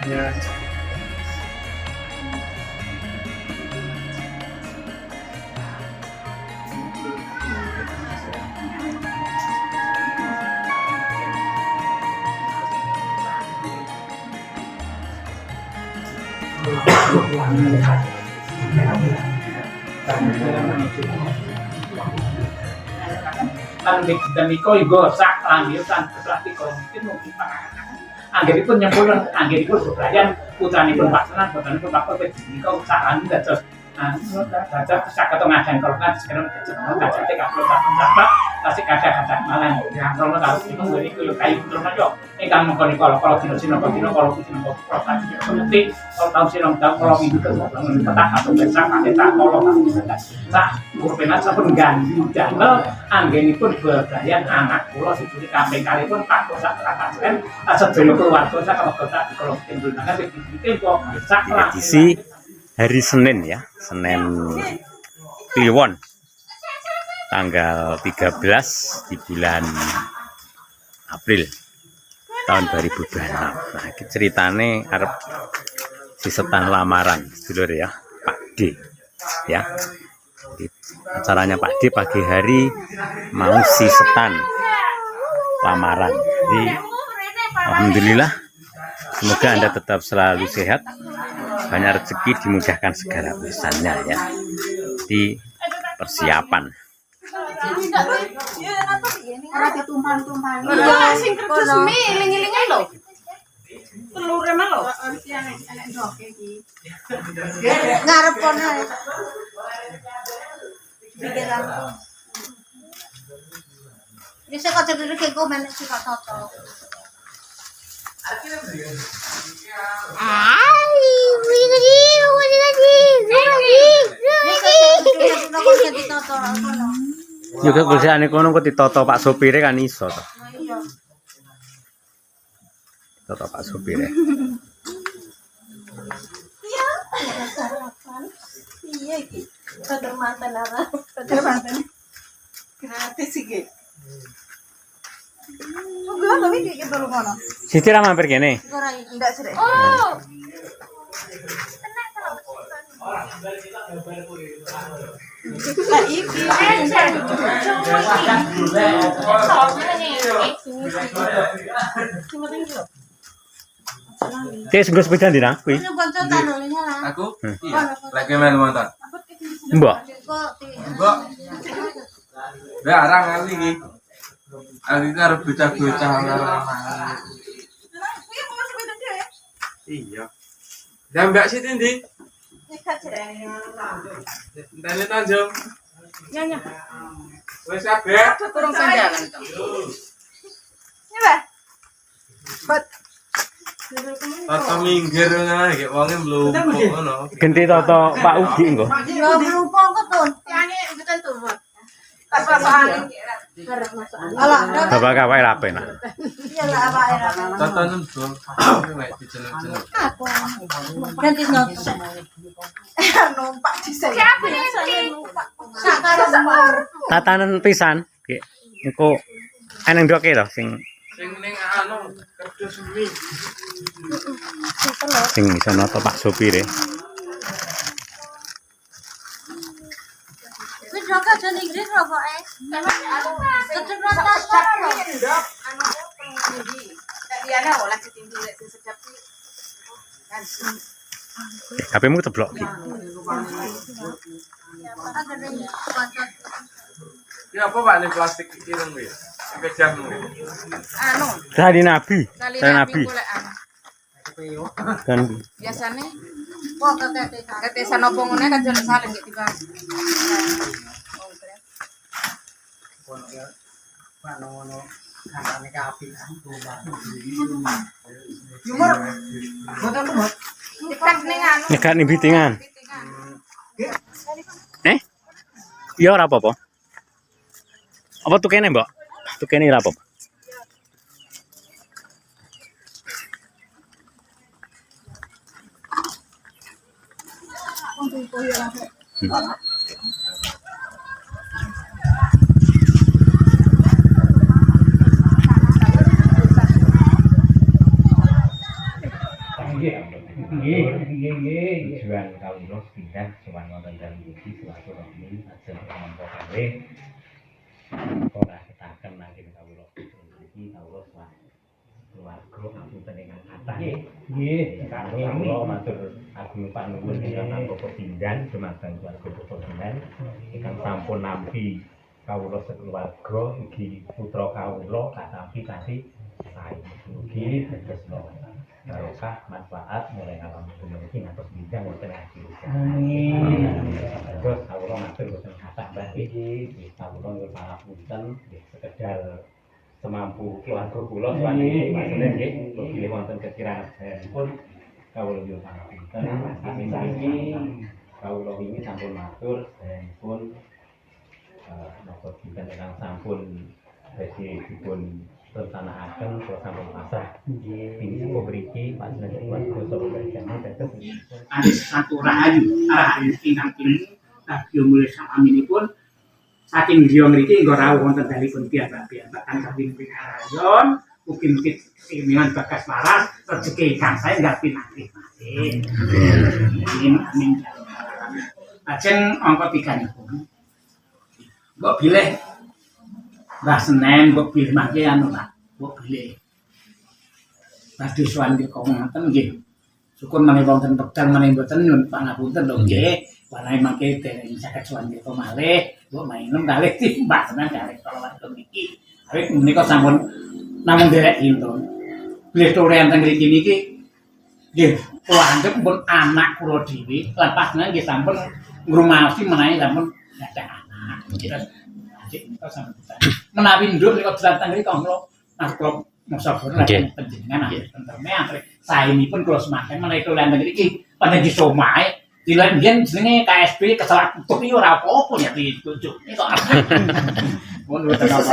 Ya. Dan Niko juga sak lanjutan berarti kalau mungkin anggeripun nyempulkan anggeripun bebrayan putranipun Paksana botenipun Pak Niko sak lanjut terus dadak sak ketengahan kalau kan sekarang kajate kaplo tak tasik kaca malang yang rono tahu itu ngene yo kayu terus yo ingkang mengko kalau dino kalau dino proses penting kalau tahu sinong tahu kalau minggu terus petah atau besar pakai tak kalau tak kurpenat sampun ganti damel anggenipun bebrayan anak kula siji kambing kalipun Pak Kosak Rakasen sedaya keluarga sak kalau tindunaken bikin kok sak edisi hari Senin ya, Senin Kliwon tanggal 13 di bulan April tahun 2026. Nah, ini ceritane arep sisetan lamaran sedulur ya, Pak D. Ya. Di acaranya Pak D pagi hari mau sisetan lamaran. Jadi alhamdulillah semoga Anda tetap selalu sehat, banyak rezeki, dimudahkan segala urusannya ya. Di persiapan. Ora ditumpang-tumpang. Iya, sing kertas mie iling-ilingan lho. Telure mah lho. Enek ndoke iki. Ngarep kono. Pikiran. Wis kok cedhek kengko menek sik kok cocok. Juga kerjaane kono kok ditoto Pak sopire kan iso to. Toto Pak sopire. Iya iki. Kadang mantan ara. Kadang mantan. Gratis iki. Enggak, tapi iki perlu ngono. Siti ra mampir kene. Ora ndak sih. Oh. Lah iki. Oke, sungguh sepeda ndi nang kuwi? Aku? Iya. Lagi main motor. Mbok. Mbok. Lah arang kali iki. Aku iki arep bocah-bocah ora. Iya. Dan Mbak Siti ndi? Ndane Tanjung. Nyanyi. Wis kabeh. Turun sandalan to. Iya, Pak. Toto minggir ngono iki wonge mlumpuk ngono. Genti toto Pak Ugi engko. Ya mlumpuk kok, Tun. Yani mboten turun. Pas pasokan. Alah, Bapak kawae rapi nah. iya lah awake ra. Toto nembung. Nek diceluk-celuk. Aku. Ganti nonton. Numpak dhisik. Siapa yang numpak? Sakare semar. Tatanan pisan. Nggih. Engko eneng ndoke lho sing Sing ning anu kerja semi. sing iso noto Pak sopire. Wis rokok jan Inggris rokoke. Sedep rotas anu tinggi. Tak diana olah tinggi lek sedap iki. Kan. HP-mu teblok iki. Ya apa Pak ning plastik iki rong ya? Sepedahmu. Anu, Tadi Nabi. kali Tadi nabi Nabi. golekan. Dan Biasane kok ketesan opo ngene kan jaluk saling gek dibahas. Jumur. Boten lumut. Dekat ning anu. nyegat ning bitingan. Iya ora apa-apa. Apa tukene, Mbok? Tukene ora apa-apa. Tujuan kawula pindah sowan wonten dalem iki silaturahmi ajeng nampa kalih ora ketaken nanging kawula iki kawula sowan keluarga ngapunten ingkang kathah nggih kawula matur agung panuwun ingkang Bapak Pindan dumateng keluarga Bapak Pindan ingkang sampun nampi kawula sekeluarga ugi putra kawula katampi kasih sae mugi dados barokah manfaat mulai alam dunia ini ngantos bidang wonten akhir. Amin. Terus kawula matur boten kathah Mbah nggih. Kawula nyuwun pangapunten nggih sekedhar semampu keluarga kula sawise maksudnya nggih bilih wonten kekiranipun kawula nyuwun pangapunten. Amin. Kawula wingi sampun matur sampun napa dinten ingkang sampun badhe dipun rencanakan kalau sampun pasrah ini kok beriki panjenengan kuwi sapa berjane dados ada satu rahayu ingkang kene radio mulai saminipun saking griya mriki nggo rawuh wonten dalipun piyambak-piyambak kangge ping rayon mungkin keinginan bagas waras rezeki ingkang sae nggak pinanggih amin ajeng angka 3 nipun mbok bilih Mbah Senen mbok bilih mangke anu Pak mbok bilih badhe sowan kok ngoten nggih syukur menawi wonten pedang menawi mboten nyuwun pangapunten lho nggih menawi mangke dereng saged sowan kok malih mbok mainem kalih Mbah Senen kalih kala wektu niki awit menika sampun namung derek intun bilih torean teng mriki niki nggih kula anggap pun anak kula dhewe lan panjenengan nggih sampun ngrumaosi menawi sampun gadah anak menawi nduk nika datang mriki kula kula masakur lan panjenengan tentreme antre saenipun kula semaken menawi kula lan mriki panjenengan disomahe dilan yen jenenge KSB keselak tutup iki ora apa-apa ya ditujuk nika pun boten apa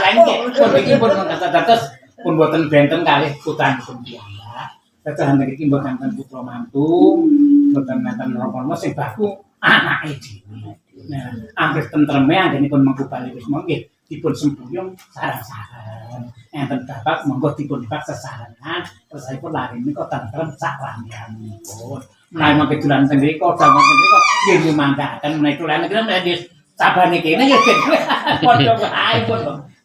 lain pun iki pun kata-kata pun boten benten kalih putanipun piyambak dados mriki mboten wonten putra mantu mboten wonten napa sing baku anake dhewe. Nah, angger tentreme anggenipun mengko bali wis monggo dipun sembuyung sareng-sareng. Enten bapak monggo dipun bak sesarengan terus saipun lari menika tentrem sak ramyanipun. Menawi mangke dolan teng mriko damel teng mriko nggih nyumangkaken menawi dolan niki menawi sabane kene ya ben padha wae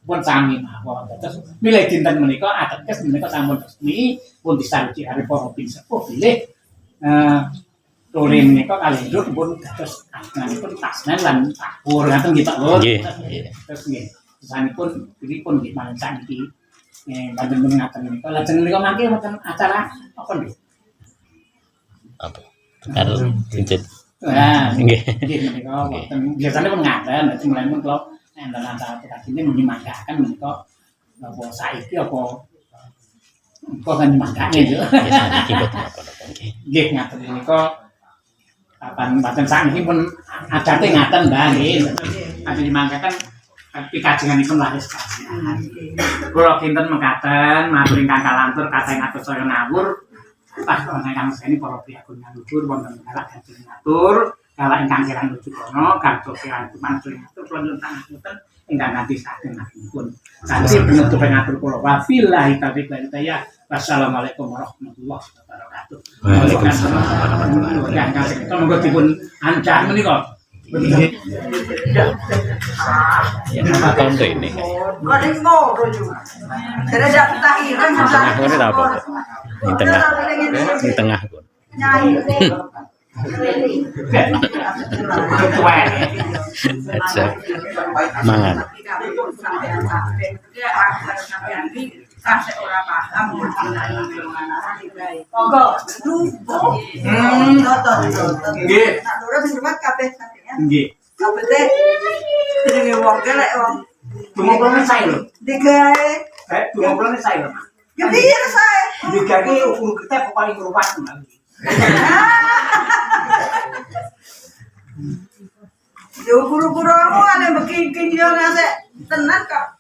pun sami mawon. Terus milih dinten menika ateges menika sampun resmi pun disaruji karo para pinsepuh bilih Tore menika kalih nduk pun dados ajenganipun tasnen lan takbur ngaten nggih Pak Lur. Nggih. Terus nggih, sanipun pripun nggih malih sakniki panjenengan ngaten menika. Lajeng menika mangke wonten acara apa nggih? Apa? Karo cincin. Nah, nggih menika wonten biasane pun ngaten, dadi mulai pun kula enten acara kadine nyemangkaken menika napa saiki apa kan nyemangkake yo. Niki boten apa-apa nggih. Nggih ngaten menika kapan paten sakniki pun adate ngaten Mbah nggih. Ajeng dimangkaken pikajenganipun laris kasihan. Kula kinten mekaten matur ingkang kalantur kathah ngatus saya ngawur. Pas ana ingkang seni para priyagun ngaluhur wonten kalak kanjeng ngatur, kalak ingkang kirang nuju kono kanthi kirang mantul ngatur kula nyuwun pangapunten ingkang kanthi saged ngapunten. Kanthi penutup ngatur kula wa billahi taufiq wal hidayah. Wassalamualaikum warahmatullahi wabarakatuh. Waalaikumsalam warahmatullahi wabarakatuh. Monggo dipun ancam menika. Ya, apa untuk ini? Koding ngono juga. Jadi dapat takhiran Tengah ini apa? Di tengah. Di tengah pun. Nyai. Aja. Mangan. Kasih orang paham monggo Nggih. nak lurus hormat kabeh sampeyan Nggih. kabeh teh jenenge wong kelek wong Tumumpulane sae lho. digawe Tumumpulane sae lho. ya piye sae Digake ukur kita paling ruwet nanti. yo guru-guru kamu ane begini yo ngasih tenan kok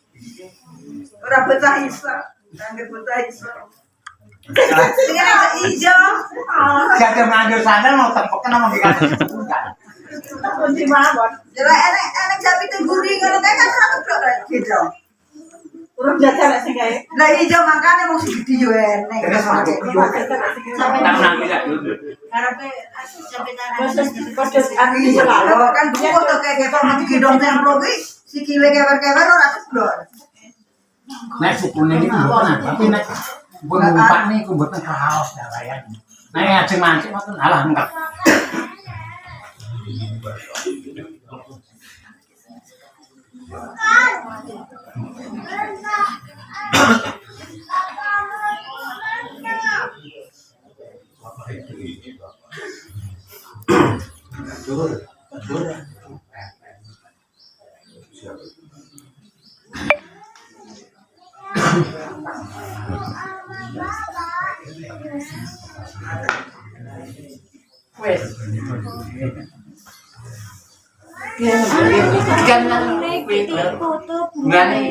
ora betah iso nangge betah iso Ijo. Jaga ngandur sandal mau tempokan mau dikasih. Kunci mawon. Jare enek japi tengguri ngono kae kan satu blok gitu. Urung jajan sing kae. Lah ijo makane wong sing gedhi yo enek. Nang bisa dulu. Karepe asus japi tangan. Kodhos anu iso lho kan buku to kae ketok mati gedong templo kuwi sikile kewer-kewer ora ceblok. Nek sukune iki mboten tapi nek pun numpak niku mboten kaos dawayan. Nek ajeng mancing mboten alah enggak. Wes. Ngene.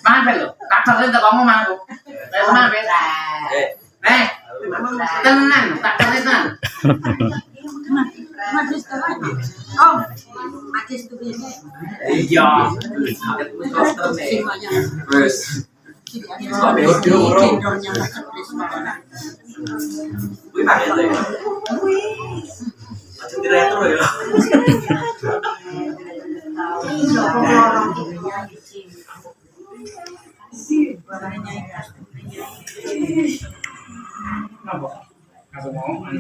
Mana lo? Tak terus tak kamu mana lo? Mana beda? Tenang, tak terus tenang. Majis to lagi. Oh, majis to ini. Iya. Wes. Wih, pakai lo ya. Macam tidak terus ya. Aku mau pun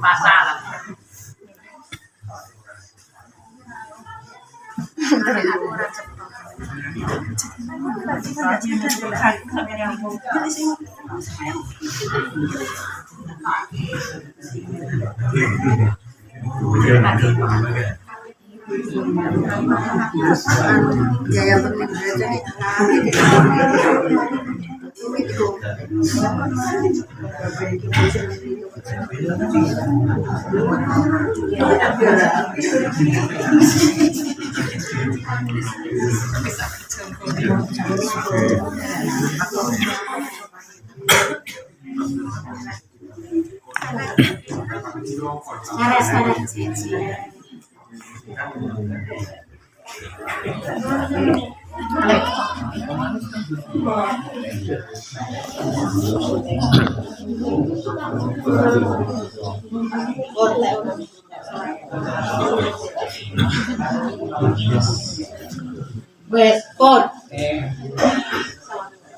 masalah. Ya yang penting jadi Wes, pon.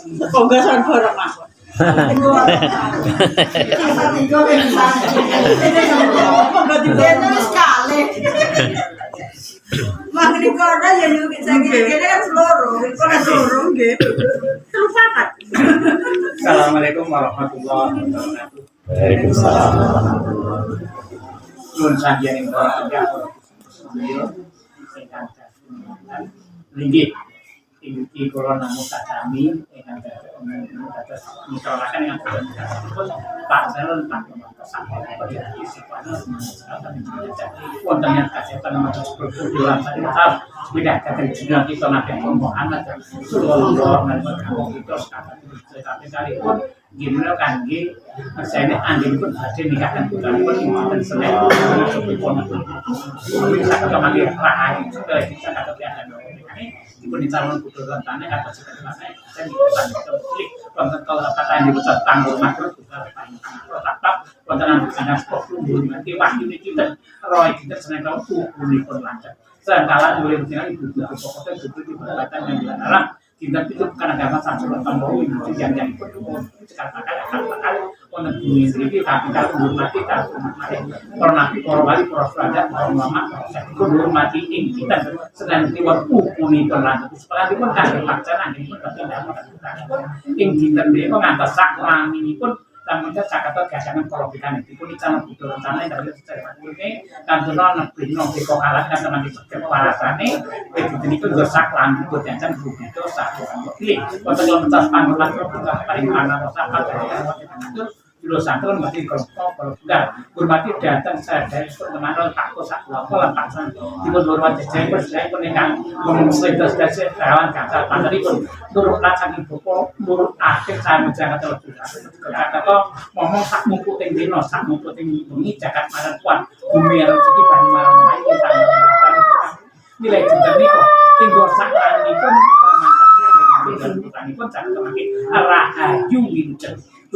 Semoga sanbar Mas. Sekali. Magni kono ya nyuki saiki kene kan loro, kono loro nggih. Telu papat. Assalamualaikum warahmatullahi wabarakatuh. Waalaikumsalam. Nuwun sanjang linggih inti kula namung kami ingkang dados misalaken yang pun Pak Salon Pak wonten yang kasihatan matur berkudulan sakitar beda kata jeneng kita nabi Muhammad sallallahu alaihi wasallam kita sekali kali pun gimana kangge saya anjingipun badhe nikahan putripun wonten Senen bisa ketemu rahayu sudah bisa ketemu pun dicalon putusan tanah atau segala macam saya diputuskan klik konten kalau kata yang diputuskan tanggung makro juga tetap konten yang sana sport dulu nanti waktu ini kita roy kita senang tahu kulit pun lancar sementara boleh berjalan ibu pokoknya ibu di peralatan yang dilarang kita itu karena agama satu tambah itu yang pun sekarang akan konten bumi sendiri tapi kalau hormati kalau nabi para wali para raja para ulama itu hormati ing kita sedang diwat ukuni berlanjut setelah itu pun kan pelaksanaan ini pun tidak ing kita dia mengantar saklang ini pun namun saya kata keadaan kalau kita itu pun cara butuh rencana yang dari secara ini dan tenang nabi nabi kok kalah kan teman di kepalasannya itu saklang itu jangan begitu satu pilih kalau mencari panggilan kita paling mana masalah itu Dulu satu masih kalau sudah hormati datang saya dari teman-teman takut saklau kalau paksa tiba hormati saya pernikahan memutuskan dari kawan kata tadi pun turut saking buku turut akhir saya menjaga terus kata ngomong sak mumputing dino sak mumputing bengi jagat maran kuat bumi yang rezeki banyak main kita nilai cinta niko tinggal sak ani pun pun jangan semakin rahayu wincen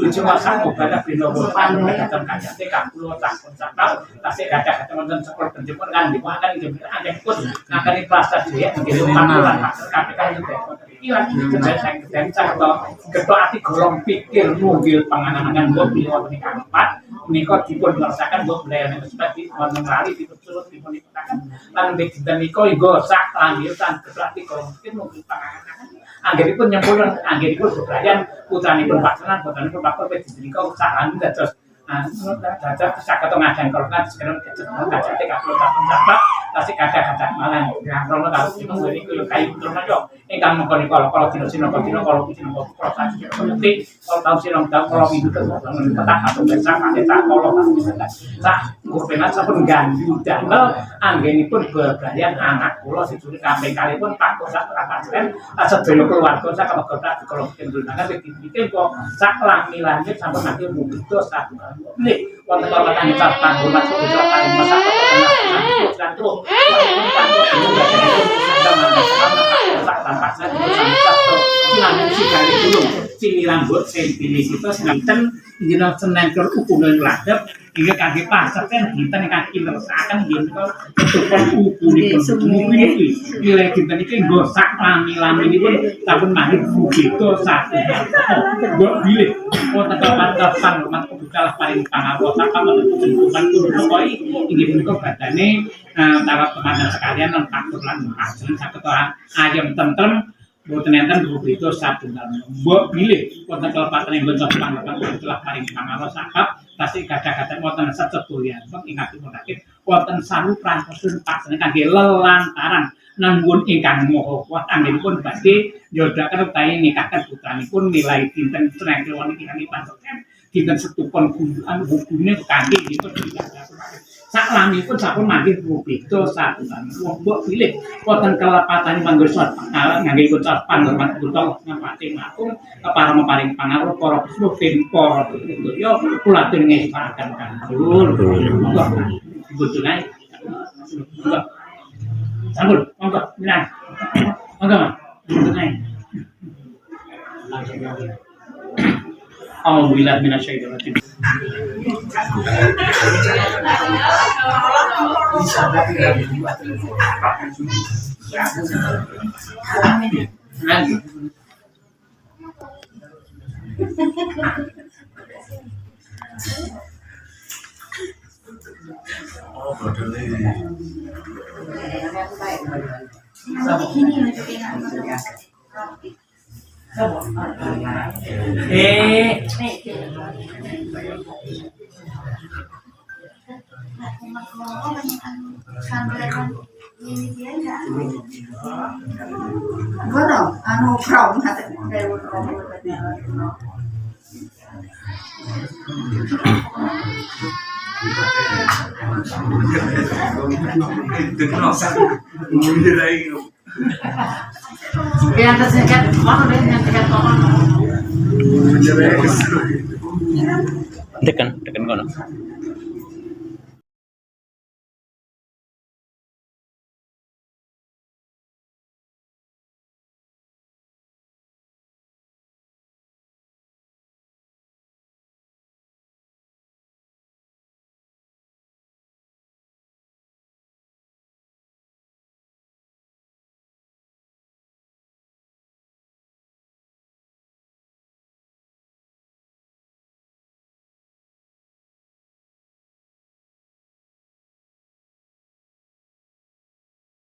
cuma satu pada binomo panu datang kaca teka pulau takut sakal tasik kaca teman-teman sekolah penjemput kan dimakan itu ada pun akan diproses dia menjadi panggilan KPK itu iya kerja saya ketua hati golong pikir mobil penganan mobil waktu keempat Niko dipun merasakan buat belayan yang seperti mengenali di betul dipun dikatakan dan Niko sak lanjutan berarti kalau mungkin mobil penganan Anggeripun nyempurna, anggeripun bebrayan putranipun Paksanan, putranipun Pak Perpet Niko saran dados dados saged ngadan korban sekarang kajate kaplo tak tasik kaca malah yang rono tahu itu niku kayu terus yo ingkang mengkon kalau dino kalau sakit penting kalau tahu sinong tahu kalau itu tetap atau besar masih tak kalau tak kurbenat sampun ganggu damel anggenipun bebrayan anak kula sejune kabeh kalipun Pak Kosak Rapasen sedaya keluarga sak kalau kendunangan bikin kok sak langit sampun nanti begitu satu nih waktu kalau kami catatan hormat kebijakan masyarakat dan terus sini rambut pilih itu sinten jeneng senen ke ukuran ladep hingga kaki pasar kan kita nih kaki merasakan gitu ketukan ukuran ini nilai kita ini gosak lami ini pun tahun mahir begitu satu buat pilih kota kapan rumah kebutuhan paling pangaruh sama bukan kudu koi ini bentuk badannya para teman sekalian non takut lan hasil satu ayam tentrem boten enten begitu satu dalam buat pilih kota kelepatan yang bentuk pangaruh telah paling pangaruh sakap pasti kata-kata wonten setulian ingat sakit wonten saru prantosun paksane kangge lelantaran namun ingkang moho kuat anggenipun badhe yodhaken utawi nikahaken putranipun nilai dinten Senen Kliwon ingkang dipantoken dinten setupon gundukan hubungne kangge dipun saklamipun sampun manggih begitu satu mbok pilih wonten kelepatan manggusot ngangge ucap panghormat kula ngapati matur para paring pangaruh para muslim para yo kula atur ngesparaken kanjur monggo dibutuhne monggo sampun monggo minang monggo dibutuhne Alhamdulillah minasyaitonir rajim. Lagi. Gono, anu prom hati dewe prom. Yang tersekat mana deh yang tersekat mana? Tekan kono.